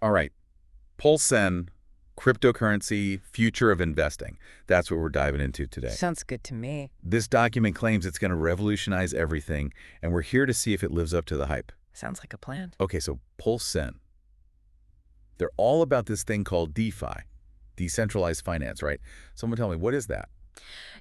All right. Polsen, cryptocurrency, future of investing. That's what we're diving into today. Sounds good to me. This document claims it's going to revolutionize everything, and we're here to see if it lives up to the hype. Sounds like a plan. Okay, so Polsen. They're all about this thing called DeFi, decentralized finance, right? Someone tell me, what is that?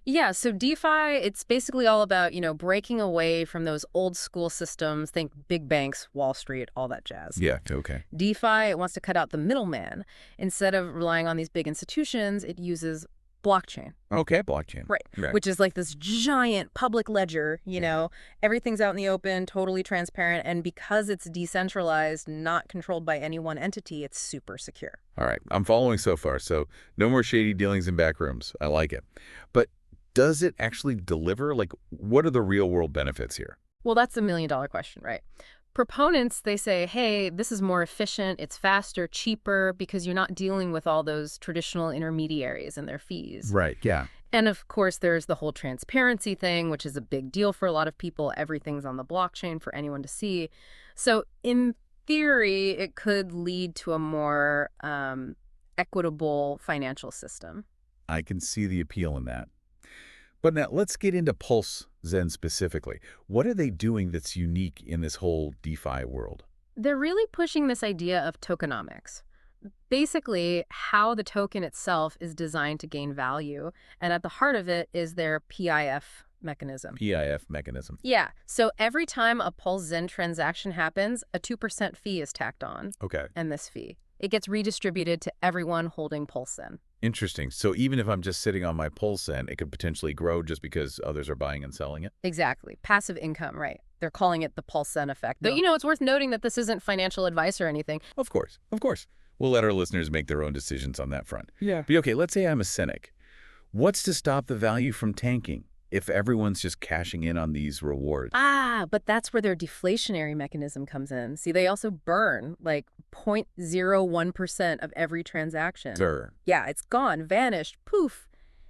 Yeah, so DeFi, it's basically all about, breaking away from those old school systems, think big banks, Wall Street, all that jazz. Yeah, okay. DeFi, it wants to cut out the middleman. Instead of relying on these big institutions, it uses blockchain. Okay, blockchain. Right. Which is like this giant public ledger, everything's out in the open, totally transparent, and because it's decentralized, not controlled by any one entity, it's super secure. All right, I'm following so far, so no more shady dealings in back rooms. I like it. But does it actually deliver? Like, what are the real-world benefits here? Well, that's the million-dollar question, right? Proponents, they say, hey, this is more efficient, it's faster, cheaper, because you're not dealing with all those traditional intermediaries and their fees. Right, yeah. And of course, there's the whole transparency thing, which is a big deal for a lot of people. Everything's on the blockchain for anyone to see. So in theory, it could lead to a more equitable financial system. I can see the appeal in that. But now let's get into Pulse Zen specifically. What are they doing that's unique in this whole DeFi world? They're really pushing this idea of tokenomics. Basically, how the token itself is designed to gain value, and at the heart of it is their PIF mechanism. PIF mechanism. Yeah, so every time a Pulse Zen transaction happens, a 2% fee is tacked on. Okay. And this fee, it gets redistributed to everyone holding Pulse Zen. Interesting. So even if I'm just sitting on my Polsen, it could potentially grow just because others are buying and selling it? Exactly. Passive income, right. They're calling it the Polsen effect. Though, Yeah. it's worth noting that this isn't financial advice or anything. Of course. Of course. We'll let our listeners make their own decisions on that front. Yeah. But okay, let's say I'm a cynic. What's to stop the value from tanking if everyone's just cashing in on these rewards? But that's where their deflationary mechanism comes in. See, they also burn like 0.01% of every transaction. Sure. Yeah, it's gone, vanished, poof.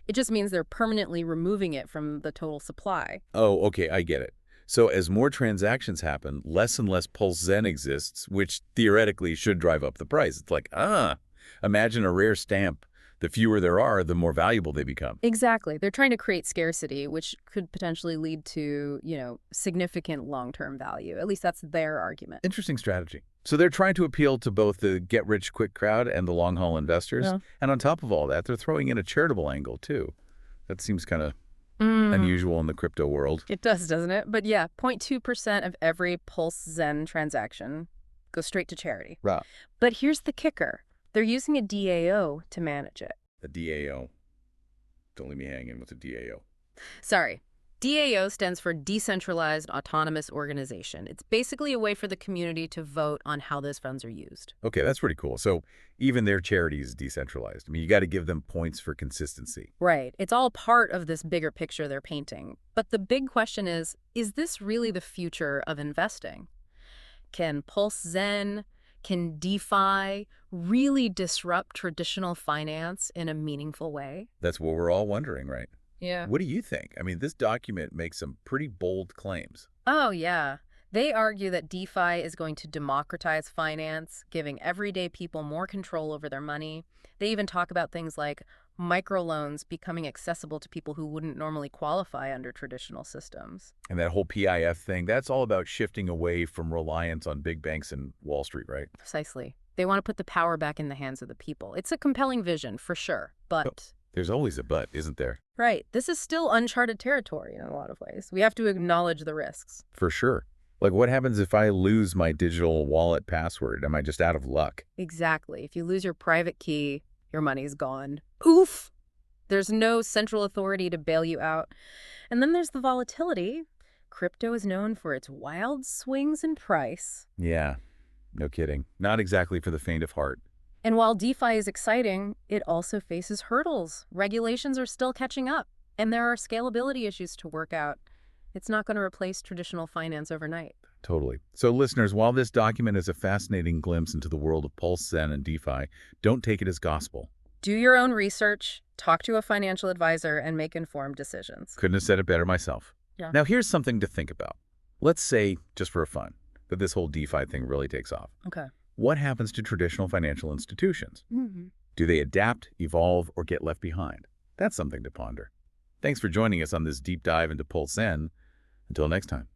It just means they're permanently removing it from the total supply. Oh, okay, I get it. So as more transactions happen, less and less Pulse Zen exists, which theoretically should drive up the price. It's like, imagine a rare stamp. The fewer there are, the more valuable they become. Exactly. They're trying to create scarcity, which could potentially lead to, significant long-term value. At least that's their argument. Interesting strategy. So they're trying to appeal to both the get-rich-quick crowd and the long-haul investors. Yeah. And on top of all that, they're throwing in a charitable angle, too. That seems kind of unusual in the crypto world. It does, doesn't it? But yeah, 0.2% of every Pulse Zen transaction goes straight to charity. Right. But here's the kicker. They're using a DAO to manage it. A DAO. Don't leave me hanging with a DAO. Sorry. DAO stands for Decentralized Autonomous Organization. It's basically a way for the community to vote on how those funds are used. Okay, that's pretty cool. So even their charity is decentralized. I mean, you got to give them points for consistency. Right. It's all part of this bigger picture they're painting. But the big question is this really the future of investing? Can Pulse Zen, can DeFi really disrupt traditional finance in a meaningful way? That's what we're all wondering, right? Yeah. What do you think? I mean, this document makes some pretty bold claims. Oh, yeah. They argue that DeFi is going to democratize finance, giving everyday people more control over their money. They even talk about things like microloans becoming accessible to people who wouldn't normally qualify under traditional systems. And that whole PIF thing, that's all about shifting away from reliance on big banks and Wall Street, right? Precisely. They want to put the power back in the hands of the people. It's a compelling vision, for sure, but... There's always a but, isn't there? Right. This is still uncharted territory in a lot of ways. We have to acknowledge the risks. For sure. Like, what happens if I lose my digital wallet password? Am I just out of luck? Exactly. If you lose your private key, your money's gone. Oof! There's no central authority to bail you out. And then there's the volatility. Crypto is known for its wild swings in price. Yeah, no kidding. Not exactly for the faint of heart. And while DeFi is exciting, it also faces hurdles. Regulations are still catching up, and there are scalability issues to work out. It's not going to replace traditional finance overnight. Totally. So listeners, while this document is a fascinating glimpse into the world of Pulse Zen and DeFi, don't take it as gospel. Do your own research, talk to a financial advisor, and make informed decisions. Couldn't have said it better myself. Yeah. Now here's something to think about. Let's say, just for fun, that this whole DeFi thing really takes off. Okay. what happens to traditional financial institutions? Do they adapt, evolve, or get left behind? That's something to ponder. Thanks for joining us on this deep dive into Pulse Zen. Until next time.